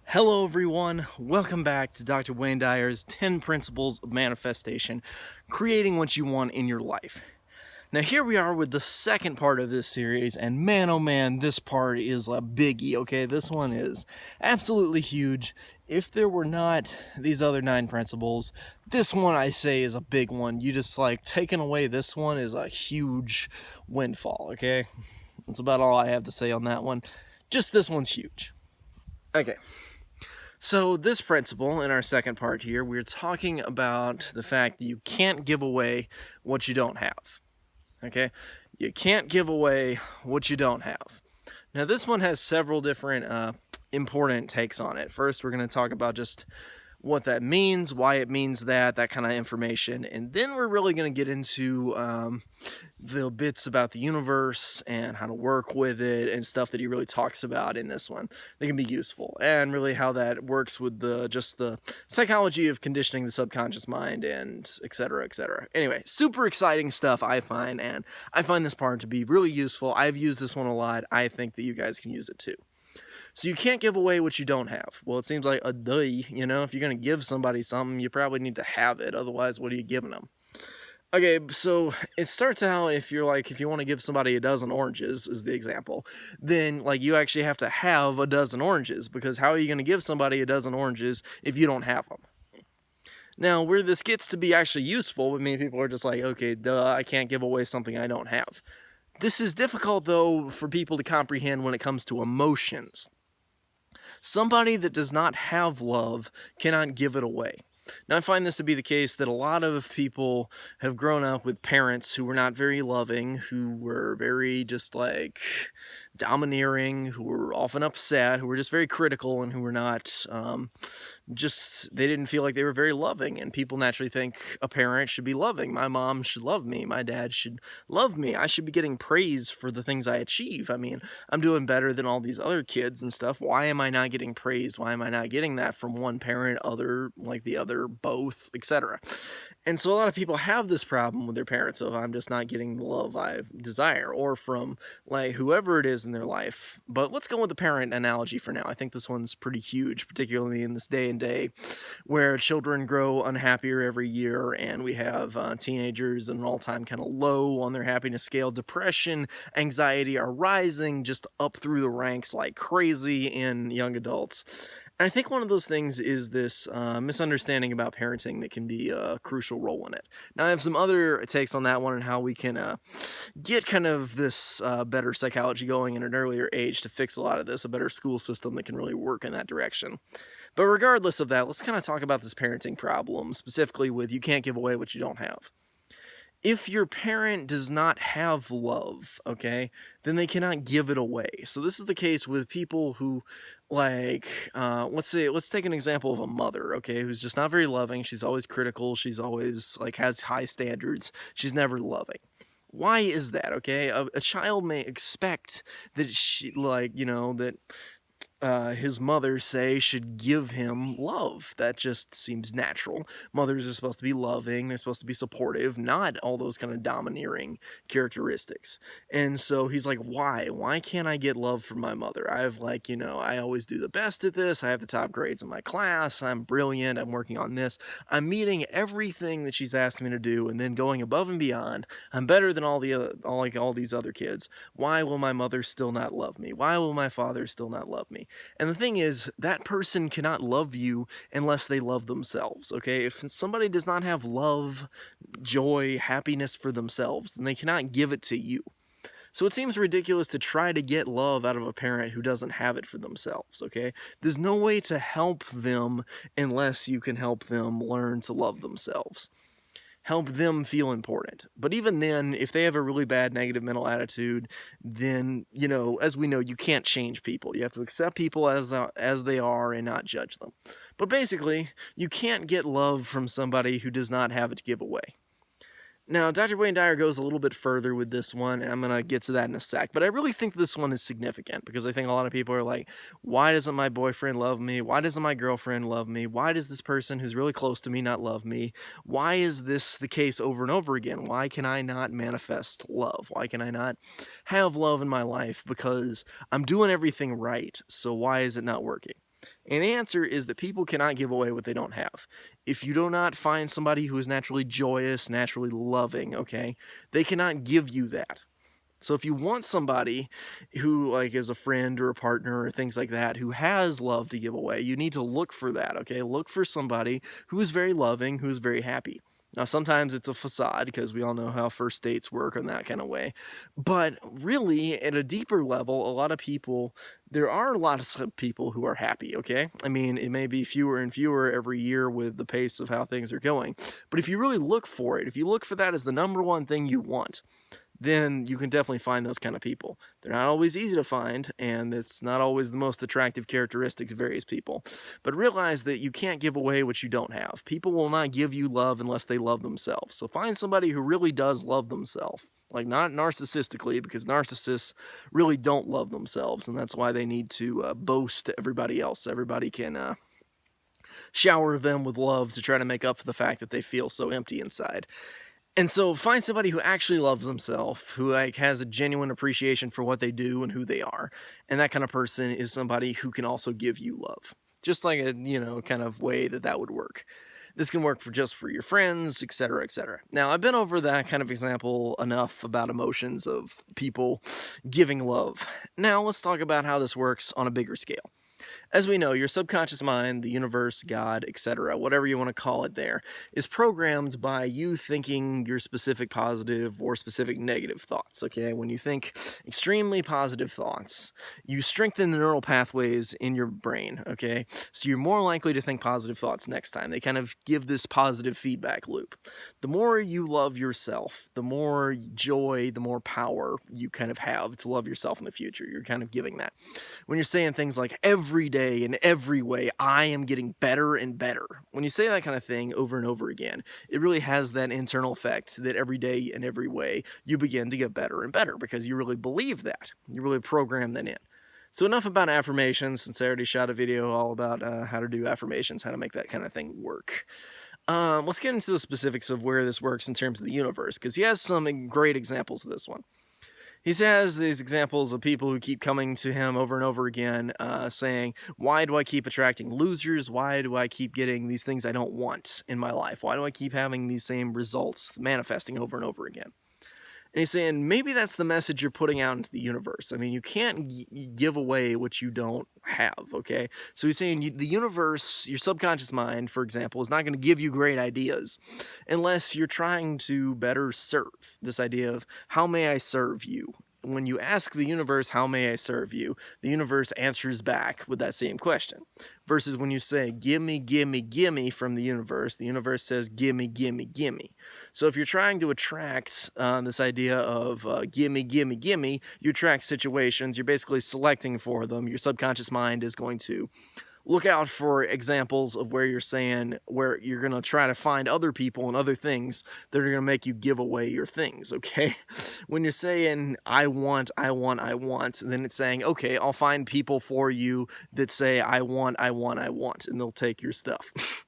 Hello everyone, welcome back to Dr. Wayne Dyer's 10 Principles of Manifestation, creating what you want in your life. Now here we are with the second part of this series, and man oh man, this part is a biggie, okay? This one is absolutely huge. If there were not these other 9 principles, this one I say is a big one. You just taking away this one is a huge windfall, okay? That's about all I have to say on that one. Just this one's huge. Okay. So this principle in our second part here, we're talking about the fact that you can't give away what you don't have. Okay? You can't give away what you don't have. Now this one has several different important takes on it. First, we're going to talk about just what that means, why it means that kind of information, and then we're really going to get into the bits about the universe and how to work with it and stuff that he really talks about in this one. They can be useful, and really how that works with the psychology of conditioning the subconscious mind and etc. etc. Anyway, super exciting stuff I find, and I find this part to be really useful. I've used this one a lot. I think that you guys can use it too. So you can't give away what you don't have. Well, it seems like a duh, you know, if you're going to give somebody something, you probably need to have it. Otherwise, what are you giving them? Okay, so it starts out if you want to give somebody a dozen oranges, is the example, then you actually have to have a dozen oranges, because how are you going to give somebody a dozen oranges if you don't have them? Now, where this gets to be actually useful, many people are just like, okay, duh, I can't give away something I don't have. This is difficult, though, for people to comprehend when it comes to emotions. Somebody that does not have love cannot give it away. Now, I find this to be the case that a lot of people have grown up with parents who were not very loving, who were very just domineering, who were often upset, who were just very critical, and who were not they didn't feel like they were very loving. And people naturally think a parent should be loving. My mom should love me. My dad should love me. I should be getting praise for the things I achieve. I mean, I'm doing better than all these other kids and stuff. Why am I not getting praise? Why am I not getting that from one parent, the other, both, etc.? And so a lot of people have this problem with their parents of, I'm just not getting the love I desire, or from whoever it is in their life. But let's go with the parent analogy for now. I think this one's pretty huge, particularly in this day and day where children grow unhappier every year, and we have teenagers at an all-time kind of low on their happiness scale. Depression, anxiety are rising just up through the ranks like crazy in young adults. I think one of those things is this misunderstanding about parenting that can be a crucial role in it. Now, I have some other takes on that one and how we can get kind of this better psychology going at an earlier age to fix a lot of this, a better school system that can really work in that direction. But regardless of that, let's kind of talk about this parenting problem, specifically with you can't give away what you don't have. If your parent does not have love, okay, then they cannot give it away. So this is the case with people who, let's take an example of a mother, okay, who's just not very loving. She's always critical. She's always, has high standards. She's never loving. Why is that, okay? A child may expect that his mother, say, should give him love. That just seems natural. Mothers are supposed to be loving, they're supposed to be supportive, not all those kind of domineering characteristics. And so he's like, why? Why can't I get love from my mother? I have I always do the best at this, I have the top grades in my class, I'm brilliant, I'm working on this, I'm meeting everything that she's asked me to do, and then going above and beyond. I'm better than all these other kids. Why will my mother still not love me? Why will my father still not love me? And the thing is, that person cannot love you unless they love themselves, okay? If somebody does not have love, joy, happiness for themselves, then they cannot give it to you. So it seems ridiculous to try to get love out of a parent who doesn't have it for themselves, okay? There's no way to help them unless you can help them learn to love themselves. Help them feel important. But even then, if they have a really bad negative mental attitude, then, as we know, you can't change people. You have to accept people as they are and not judge them. But basically, you can't get love from somebody who does not have it to give away. Now, Dr. Wayne Dyer goes a little bit further with this one, and I'm going to get to that in a sec. But I really think this one is significant, because I think a lot of people are like, why doesn't my boyfriend love me? Why doesn't my girlfriend love me? Why does this person who's really close to me not love me? Why is this the case over and over again? Why can I not manifest love? Why can I not have love in my life? Because I'm doing everything right, so why is it not working? And the answer is that people cannot give away what they don't have. If you do not find somebody who is naturally joyous, naturally loving, okay, they cannot give you that. So if you want somebody who like is a friend or a partner or things like that who has love to give away, you need to look for that, okay? Look for somebody who is very loving, who is very happy. Now sometimes it's a facade because we all know how first dates work in that kind of way. But really at a deeper level, a lot of people, there are a lot of people who are happy, okay? I mean, it may be fewer and fewer every year with the pace of how things are going. But if you really look for it, if you look for that as the number one thing you want, then you can definitely find those kind of people. They're not always easy to find, and it's not always the most attractive characteristic of various people. But realize that you can't give away what you don't have. People will not give you love unless they love themselves. So find somebody who really does love themselves. Like, not narcissistically, because narcissists really don't love themselves, and that's why they need to boast to everybody else. Everybody can shower them with love to try to make up for the fact that they feel so empty inside. And so find somebody who actually loves themselves, who like has a genuine appreciation for what they do and who they are. And that kind of person is somebody who can also give you love. Just like a, kind of way that would work. This can work for just for your friends, etc., etc. Now, I've been over that kind of example enough about emotions of people giving love. Now, let's talk about how this works on a bigger scale. As we know, your subconscious mind, the universe, God, etc., whatever you want to call it there, is programmed by you thinking your specific positive or specific negative thoughts, okay? When you think extremely positive thoughts, you strengthen the neural pathways in your brain, okay? So you're more likely to think positive thoughts next time. They kind of give this positive feedback loop. The more you love yourself, the more joy, the more power you kind of have to love yourself in the future. You're kind of giving that. When you're saying things like every day, in every way, I am getting better and better. When you say that kind of thing over and over again, it really has that internal effect that every day in every way you begin to get better and better because you really believe that. You really program that in. So enough about affirmations, since I already shot a video all about how to do affirmations, how to make that kind of thing work. Let's get into the specifics of where this works in terms of the universe, because he has some great examples of this one. He has these examples of people who keep coming to him over and over again, saying, why do I keep attracting losers? Why do I keep getting these things I don't want in my life? Why do I keep having these same results manifesting over and over again? And he's saying, maybe that's the message you're putting out into the universe. I mean, you can't give away what you don't have, okay? So he's saying the universe, your subconscious mind, for example, is not going to give you great ideas unless you're trying to better serve. This idea of, how may I serve you? When you ask the universe, how may I serve you, the universe answers back with that same question. Versus when you say, gimme, gimme, gimme from the universe says, gimme, gimme, gimme. So if you're trying to attract this idea of gimme, gimme, gimme, you attract situations, you're basically selecting for them. Your subconscious mind is going to look out for examples of where you're saying, where you're going to try to find other people and other things that are going to make you give away your things, okay? When you're saying, I want, then it's saying, okay, I'll find people for you that say, I want, and they'll take your stuff,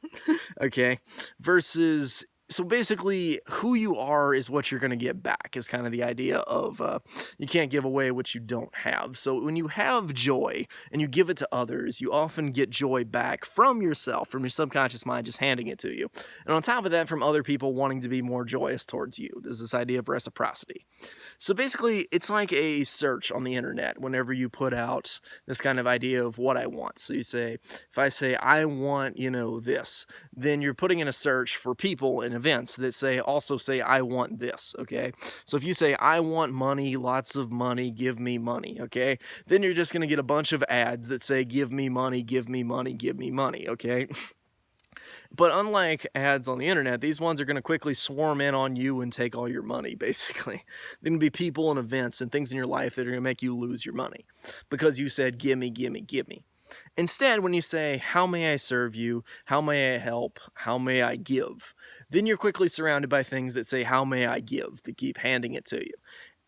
okay? Versus, so basically, who you are is what you're going to get back, is kind of the idea of you can't give away what you don't have. So when you have joy and you give it to others, you often get joy back from yourself, from your subconscious mind just handing it to you. And on top of that, from other people wanting to be more joyous towards you. There's this idea of reciprocity. So basically, it's like a search on the internet whenever you put out this kind of idea of what I want. So you say, if I say, I want, this, then you're putting in a search for people and events that also say, I want this, okay? So if you say, I want money, lots of money, give me money, okay? Then you're just going to get a bunch of ads that say, give me money, give me money, give me money, okay? But unlike ads on the internet, these ones are going to quickly swarm in on you and take all your money, basically. They're going to be people and events and things in your life that are going to make you lose your money because you said, gimme, gimme, gimme. Instead, when you say, how may I serve you, how may I help, how may I give, then you're quickly surrounded by things that say, how may I give, that keep handing it to you.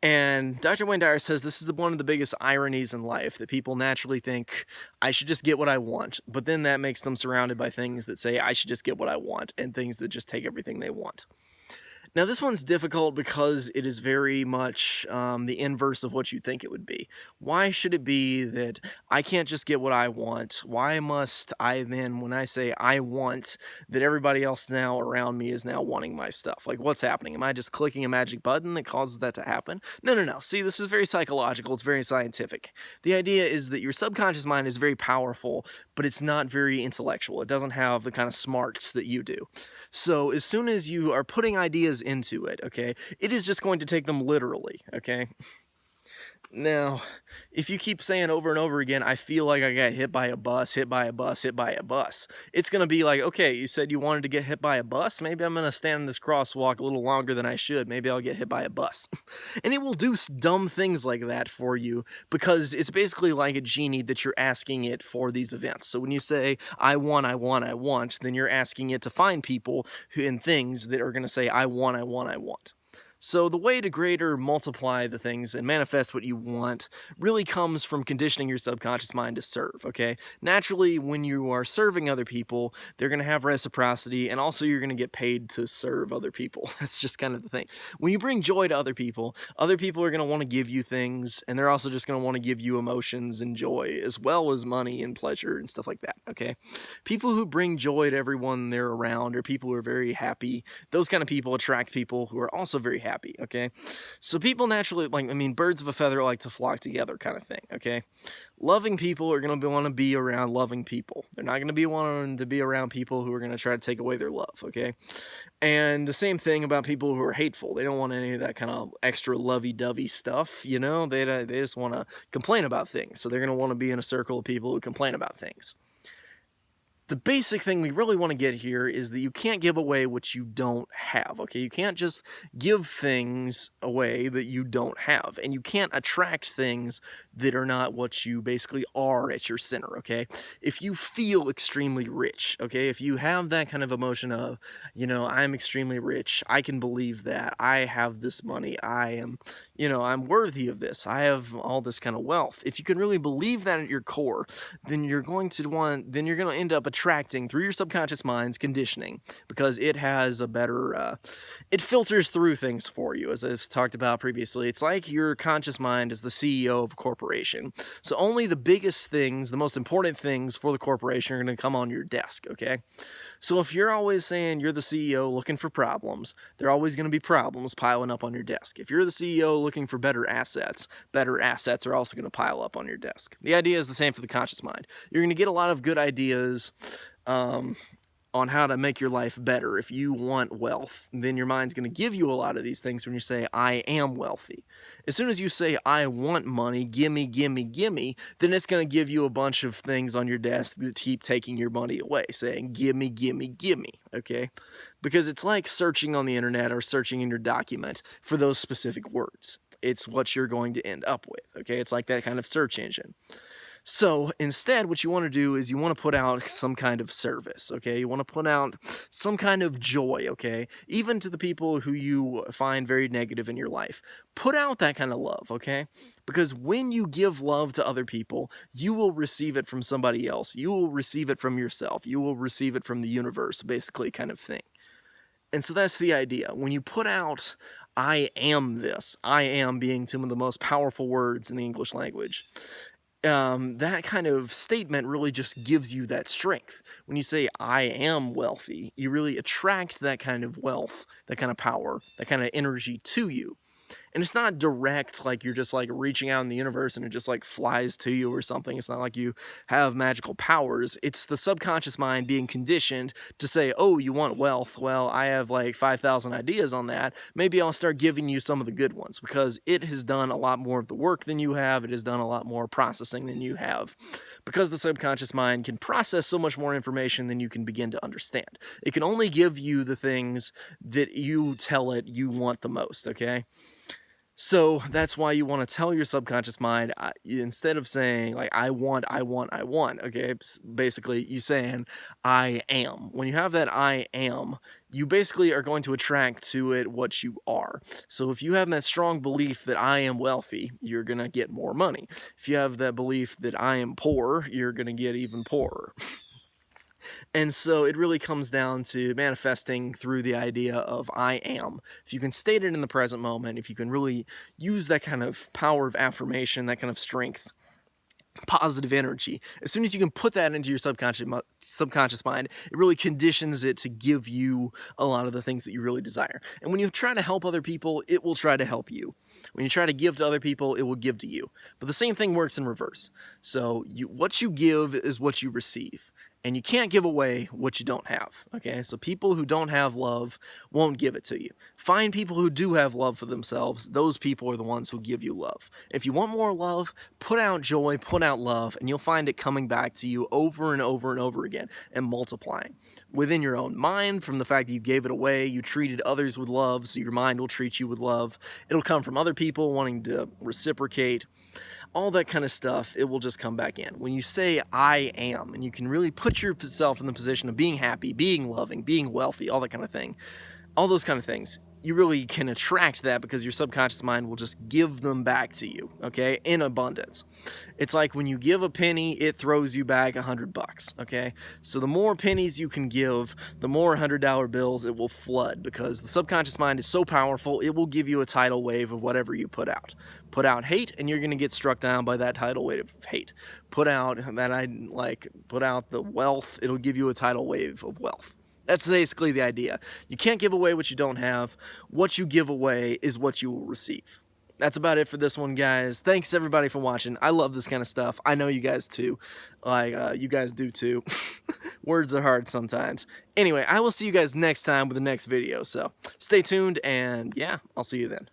And Dr. Wayne Dyer says this is one of the biggest ironies in life, that people naturally think, I should just get what I want, but then that makes them surrounded by things that say, I should just get what I want, and things that just take everything they want. Now, this one's difficult because it is very much the inverse of what you think it would be. Why should it be that I can't just get what I want? Why must I then, when I say I want, that everybody else now around me is now wanting my stuff? Like, what's happening? Am I just clicking a magic button that causes that to happen? No, no, no. See, this is very psychological. It's very scientific. The idea is that your subconscious mind is very powerful, but it's not very intellectual. It doesn't have the kind of smarts that you do. So as soon as you are putting ideas into it, okay, it is just going to take them literally, okay? Now, if you keep saying over and over again, I feel like I got hit by a bus, hit by a bus, hit by a bus, it's going to be like, okay, you said you wanted to get hit by a bus. Maybe I'm going to stand in this crosswalk a little longer than I should. Maybe I'll get hit by a bus. And it will do dumb things like that for you because it's basically like a genie that you're asking it for these events. So when you say, I want, I want, I want, then you're asking it to find people and things that are going to say, I want, I want, I want. So the way to greater multiply the things and manifest what you want really comes from conditioning your subconscious mind to serve, okay? Naturally, when you are serving other people, they're going to have reciprocity, and also you're going to get paid to serve other people. That's just kind of the thing. When you bring joy to other people are going to want to give you things, and they're also just going to want to give you emotions and joy, as well as money and pleasure and stuff like that, okay? People who bring joy to everyone they're around, or people who are very happy, those kind of people attract people who are also very happy. Okay, so people naturally, birds of a feather like to flock together kind of thing, okay? Loving people are going to want to be around loving people. They're not going to be wanting to be around people who are going to try to take away their love, okay? And the same thing about people who are hateful. They don't want any of that kind of extra lovey-dovey stuff, you know? They just want to complain about things, so they're going to want to be in a circle of people who complain about things. The basic thing we really want to get here is that you can't give away what you don't have, okay? You can't just give things away that you don't have, and you can't attract things that are not what you basically are at your center, okay? If you feel extremely rich, okay, if you have that kind of emotion of, you know, I'm extremely rich, I can believe that, I have this money, I am, you know, I'm worthy of this, I have all this kind of wealth. If you can really believe that at your core, then you're going to end up attracting through your subconscious mind's conditioning, because it has a better, it filters through things for you, as I've talked about previously. It's like your conscious mind is the CEO of a corporation. So only the biggest things, the most important things for the corporation are going to come on your desk, okay? So if you're always saying you're the CEO looking for problems, there are always going to be problems piling up on your desk. If you're the CEO looking for better assets are also going to pile up on your desk. The idea is the same for the conscious mind. You're going to get a lot of good ideas on how to make your life better. If you want wealth, then your mind's going to give you a lot of these things when you say, I am wealthy. As soon as you say, I want money, gimme, gimme, gimme, then it's going to give you a bunch of things on your desk that keep taking your money away, saying, gimme, gimme, gimme, okay? Because it's like searching on the internet or searching in your document for those specific words. It's what you're going to end up with, okay? It's like that kind of search engine. So instead, what you want to do is you want to put out some kind of service, okay? You want to put out some kind of joy, okay? Even to the people who you find very negative in your life. Put out that kind of love, okay? Because when you give love to other people, you will receive it from somebody else. You will receive it from yourself. You will receive it from the universe, basically, kind of thing. And so that's the idea. When you put out, I am this, I am being some of the most powerful words in the English language, that kind of statement really just gives you that strength. When you say, I am wealthy, you really attract that kind of wealth, that kind of power, that kind of energy to you. And it's not direct, like you're just like reaching out in the universe and it just like flies to you or something. It's not like you have magical powers. It's the subconscious mind being conditioned to say, oh, you want wealth? Well, I have like 5,000 ideas on that. Maybe I'll start giving you some of the good ones, because it has done a lot more of the work than you have. It has done a lot more processing than you have, because the subconscious mind can process so much more information than you can begin to understand. It can only give you the things that you tell it you want the most, okay? So that's why you want to tell your subconscious mind, instead of saying like, I want, okay? Basically, you saying, I am. When you have that I am, you basically are going to attract to it what you are. So if you have that strong belief that I am wealthy, you're going to get more money. If you have that belief that I am poor, you're going to get even poorer. And so it really comes down to manifesting through the idea of I am. If you can state it in the present moment, if you can really use that kind of power of affirmation, that kind of strength, positive energy, as soon as you can put that into your subconscious mind, it really conditions it to give you a lot of the things that you really desire. And when you try to help other people, it will try to help you. When you try to give to other people, it will give to you. But the same thing works in reverse. So what you give is what you receive. And you can't give away what you don't have, okay? So people who don't have love won't give it to you. Find people who do have love for themselves. Those people are the ones who give you love. If you want more love, put out joy, put out love, and you'll find it coming back to you over and over and over again and multiplying. Within your own mind, from the fact that you gave it away, you treated others with love, so your mind will treat you with love. It'll come from other people wanting to reciprocate. All that kind of stuff, it will just come back in. When you say I am, and you can really put yourself in the position of being happy, being loving, being wealthy, all that kind of thing, all those kind of things, you really can attract that because your subconscious mind will just give them back to you, okay, in abundance. It's like when you give a penny, it throws you back $100, okay? So the more pennies you can give, the more $100 bills it will flood, because the subconscious mind is so powerful, it will give you a tidal wave of whatever you put out. Put out hate, and you're going to get struck down by that tidal wave of hate. Put out the wealth, it'll give you a tidal wave of wealth. That's basically the idea. You can't give away what you don't have. What you give away is what you will receive. That's about it for this one, guys. Thanks, everybody, for watching. I love this kind of stuff. I know you guys, too. You guys do, too. Words are hard sometimes. Anyway, I will see you guys next time with the next video. So stay tuned, and yeah, I'll see you then.